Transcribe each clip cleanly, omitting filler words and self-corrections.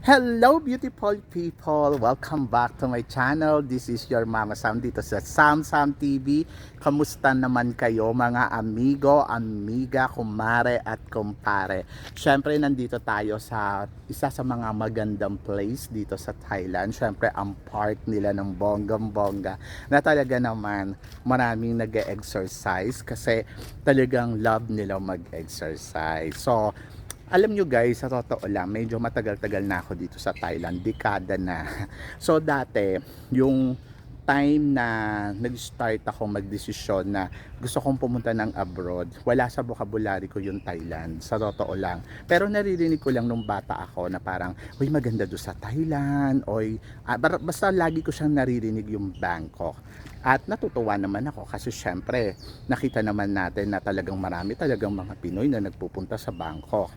Hello beautiful people! Welcome back to my channel. This is your Mama Sam dito sa Sam Sam TV. Kamusta naman kayo mga amigo, amiga, kumare at kumpare? Syempre nandito tayo sa isa sa mga magandang place dito sa Thailand. Syempre ang park nila ng bonggang-bongga na talaga naman maraming nag-exercise kasi talagang love nila mag-exercise. So alam nyo guys, sa totoo lang, medyo matagal-tagal na ako dito sa Thailand, dekada na. So dati, yung time na nag-start ako magdesisyon na gusto kong pumunta ng abroad, wala sa vocabulary ko yung Thailand, sa totoo lang. Pero naririnig ko lang nung bata ako na parang, uy maganda doon sa Thailand, oy, basta lagi ko siyang naririnig yung Bangkok. At natutuwa naman ako kasi syempre nakita naman natin na talagang marami talagang mga Pinoy na nagpupunta sa Bangkok.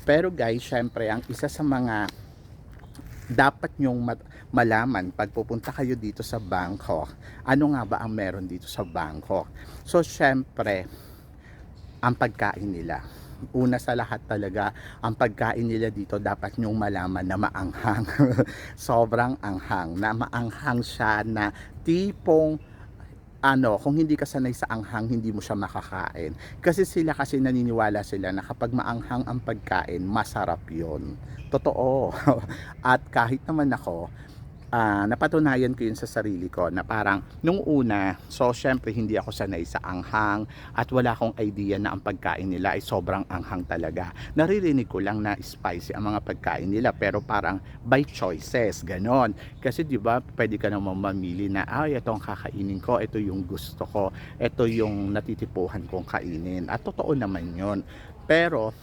Pero guys, syempre ang isa sa mga dapat nyong malaman pag pupunta kayo dito sa Bangkok, ano nga ba ang meron dito sa Bangkok? So syempre, ang pagkain nila. Una sa lahat talaga, ang pagkain nila dito dapat nyong malaman na maanghang. Sobrang anghang, na maanghang siya na tipong kung hindi ka sanay sa anghang, hindi mo siya makakain. Kasi sila kasi naniniwala sila na kapag maanghang ang pagkain, masarap yon. Totoo. At kahit naman ako, napatunayan ko yun sa sarili ko na parang nung una, so syempre hindi ako sanay sa anghang at wala akong idea na ang pagkain nila ay sobrang anghang talaga. Naririnig ko lang na spicy ang mga pagkain nila pero parang by choices, ganon. Kasi di ba pwede ka naman mamili na ay ito ang kakainin ko, ito yung gusto ko, ito yung natitipuhan kong kainin. At totoo naman yon. Pero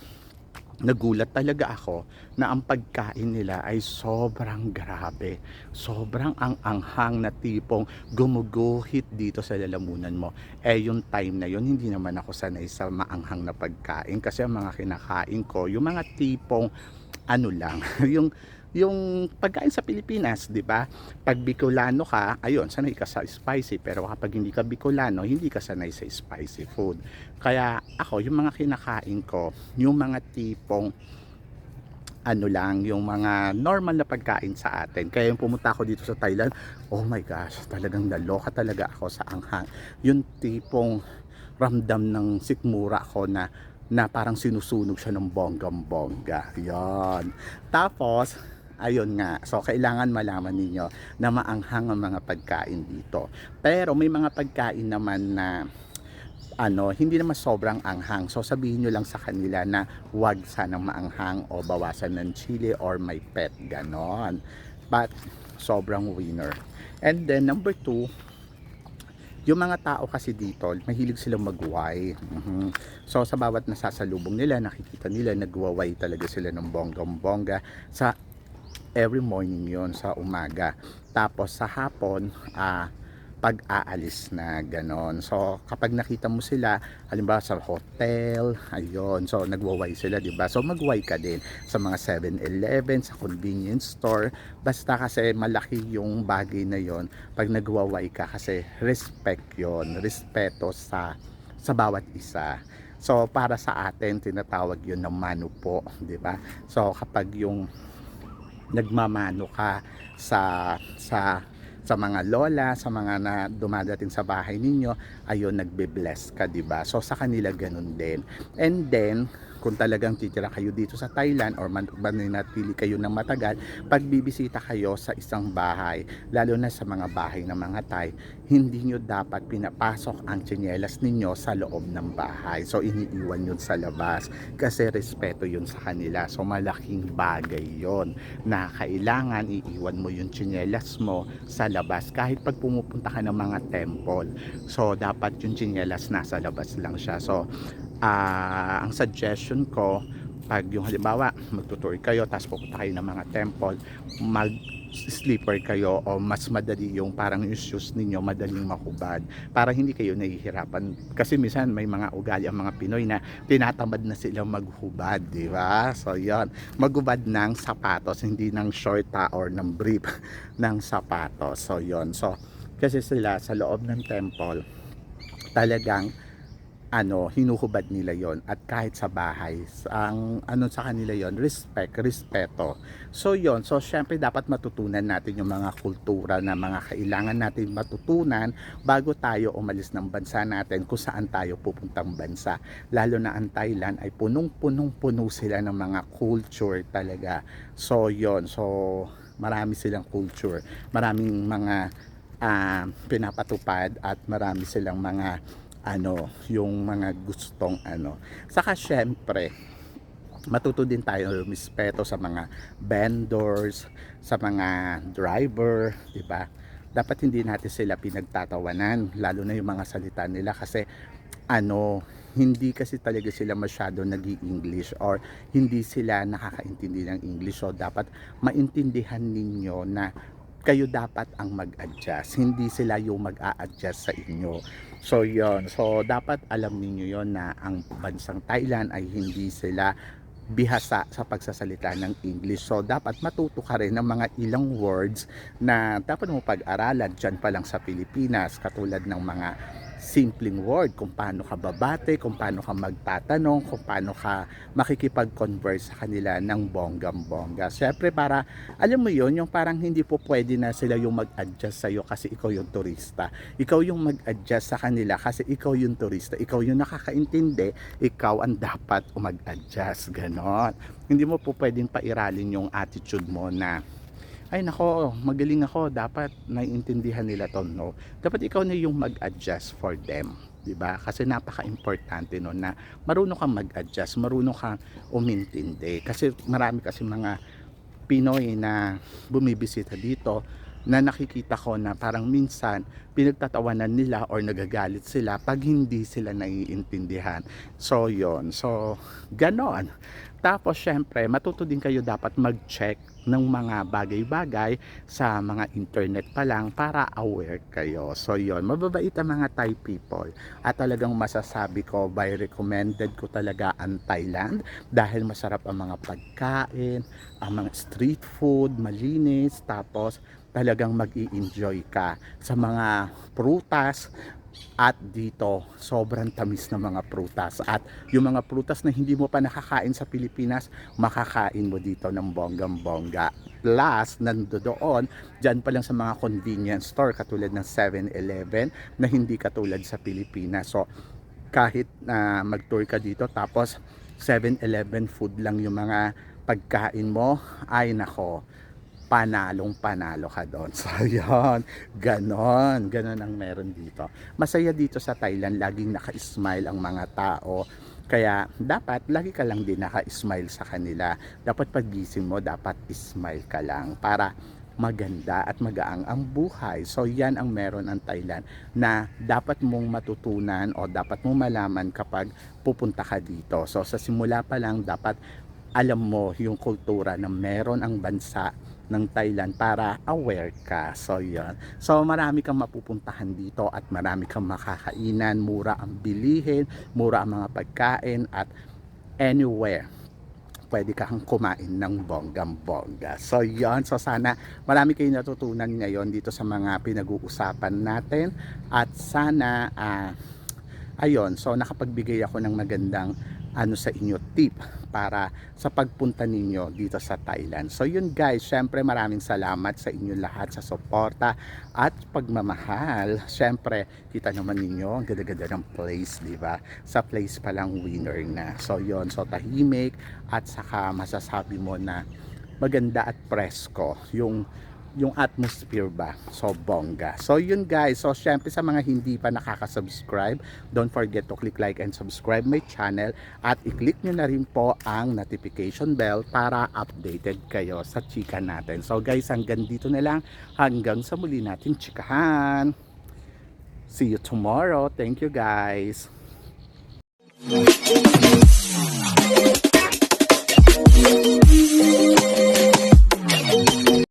nagulat talaga ako na ang pagkain nila ay sobrang grabe. Sobrang ang-anghang na tipong gumuguhit dito sa lalamunan mo. Yung time na yon hindi naman ako sanay sa maanghang na pagkain kasi ang mga kinakain ko, yung mga tipong ano lang, yung pagkain sa Pilipinas, 'di ba? Pag Bicolano ka, ayun, sanay ka sa spicy, pero kapag hindi ka Bicolano, hindi ka sanay sa spicy food. Kaya ako, yung mga kinakain ko, yung mga tipong ano lang, yung mga normal na pagkain sa atin. Kaya yung pumunta ako dito sa Thailand, oh my gosh, talagang naloka talaga ako sa anghang. Yung tipong ramdam ng sikmura ko na parang sinusunog siya ng bonggang-bongga. Yan. Tapos, ayun nga, so kailangan malaman ninyo na maanghang ang mga pagkain dito. Pero may mga pagkain naman na hindi naman sobrang anghang. So sabihin nyo lang sa kanila na wag sanang maanghang o bawasan ng chili or may pet, ganon. But sobrang winner. And then number 2, yung mga tao kasi dito, mahilig silang magway. So sa bawat nasasalubong nila, nakikita nila nagwaway talaga sila ng bonggang-bongga sa every morning yon sa umaga. Tapos sa hapon, pag-aalis na ganon. So kapag nakita mo sila halimbawa sa hotel, ayun, so nagwaway sila, 'di ba? So magway ka din sa mga 7-Eleven, sa convenience store, basta kasi malaki yung bagay na yon pag nagwaway ka kasi respect yon, respeto sa bawat isa. So para sa atin tinatawag yun na mano po, 'di ba? So kapag yung nagmamano ka sa mga lola, sa mga na dumadating sa bahay ninyo, ayun, nagbe-bless ka, 'di ba? So sa kanila ganun din. And then kung talagang titira kayo dito sa Thailand or mananatili kayo ng matagal, pag bibisita kayo sa isang bahay, lalo na sa mga bahay ng mga Thai, hindi nyo dapat pinapasok ang tsinelas ninyo sa loob ng bahay. So iniiwan yun sa labas kasi respeto yun sa kanila. So malaking bagay yon na kailangan iiwan mo yung tsinelas mo sa labas kahit pag pumupunta ka ng mga temple. So dapat yung tsinelas nasa labas lang siya. So ang suggestion ko, pag yung halimbawa magtutour kayo tapos pupunta kayo ng mga temple, mag sleeper kayo o mas madali yung parang yung shoes ninyo madaling mahubad para hindi kayo nahihirapan kasi minsan may mga ugali ang mga Pinoy na tinatamad na silang maghubad, di ba? So yon, maghubad ng sapatos, hindi ng short or ng brief ng sapatos. So yon, so kasi sila sa loob ng temple talagang hinuhubad nila yon, at kahit sa bahay ang ano sa kanila yon, respeto. So yon, so syempre dapat matutunan natin yung mga kultura na mga kailangan natin matutunan bago tayo umalis ng bansa natin kung saan tayo pupuntang bansa, lalo na ang Thailand ay punong-puno sila ng mga culture talaga. So yon, so marami silang culture, maraming mga pinapatupad, at marami silang mga yung mga gustong Saka syempre, matuto din tayo respeto sa mga vendors, sa mga driver, di ba? Dapat hindi natin sila pinagtatawanan, lalo na yung mga salita nila, kasi hindi kasi talaga sila masyado nag-i-English, or hindi sila nakakaintindi ng English. So dapat maintindihan ninyo na kayo dapat ang mag-adjust, hindi sila yung mag-a-adjust sa inyo. So yon, so dapat alam niyo yon na ang bansang Thailand ay hindi sila bihasa sa pagsasalita ng English. So dapat matuto ka rin ng mga ilang words na dapat mo pag-aralan dyan pa lang sa Pilipinas, katulad ng mga simpleng word, kung paano ka babate, kung paano ka magtatanong, kung paano ka makikipag-converse sa kanila ng bonggam-bongga. Siyempre, para alam mo yon, yung parang hindi po pwede na sila yung mag-adjust sa'yo kasi ikaw yung turista. Ikaw yung mag-adjust sa kanila kasi ikaw yung turista. Ikaw yung nakakaintindi, ikaw ang dapat mag-adjust. Ganon. Hindi mo po pwedeng pairalin yung attitude mo na ay nako, magaling ako, dapat naiintindihan nila to. No, dapat ikaw na yung mag-adjust for them, di ba? Kasi napaka-importante no na marunong kang mag-adjust, marunong kang umintindi. Kasi marami kasi mga Pinoy na bumibisita dito na nakikita ko na parang minsan pinagtatawanan nila or nagagalit sila pag hindi sila naiintindihan. So yon, so ganon. Tapos syempre matuto din kayo dapat mag-check ng mga bagay-bagay sa mga internet pa lang para aware kayo. So yon, mababait ang mga Thai people, at talagang masasabi ko by recommended ko talaga ang Thailand dahil masarap ang mga pagkain, ang mga street food, malinis, tapos talagang mag-i-enjoy ka sa mga prutas. At dito sobrang tamis ng mga prutas, at yung mga prutas na hindi mo pa nakakain sa Pilipinas, makakain mo dito ng bonggang-bongga. Plus nandoon dyan pa lang sa mga convenience store katulad ng 7-Eleven na hindi katulad sa Pilipinas. So kahit na mag-tour ka dito tapos 7-Eleven food lang yung mga pagkain mo, ay nako, panalo ka doon. So yun, ganon ang meron dito. Masaya dito sa Thailand, laging naka-smile ang mga tao, kaya dapat lagi ka lang din naka-smile sa kanila. Dapat paggising mo, dapat smile ka lang para maganda at magaang ang buhay. So yan ang meron ang Thailand na dapat mong matutunan o dapat mong malaman kapag pupunta ka dito. So sa simula pa lang dapat alam mo yung kultura na meron ang bansa ng Thailand para aware ka. So yan. So marami kang mapupuntahan dito at marami kang makakainan, mura ang bilihin, mura ang mga pagkain, at anywhere pwede kang kumain ng bonggam-bongga. So yan. So sana marami kayong natutunan ngayon dito sa mga pinag-uusapan natin, at sana ayun, so nakapagbigay ako ng magandang sa inyo tip para sa pagpunta ninyo dito sa Thailand. So yun guys, syempre maraming salamat sa inyo lahat sa suporta at pagmamahal. Syempre kita naman ninyo ang ganda-ganda ng place, di ba? Sa place pa lang winner na. So yun, so tahimik, at saka masasabi mo na maganda at presko yung atmosphere ba. So bongga. So yun guys, so syempre sa mga hindi pa nakaka-subscribe, don't forget to click like and subscribe my channel, at i-click nyo na rin po ang notification bell para updated kayo sa chika natin. So guys, hanggang dito na lang, hanggang sa muli natin chikahan. See you tomorrow. Thank you guys.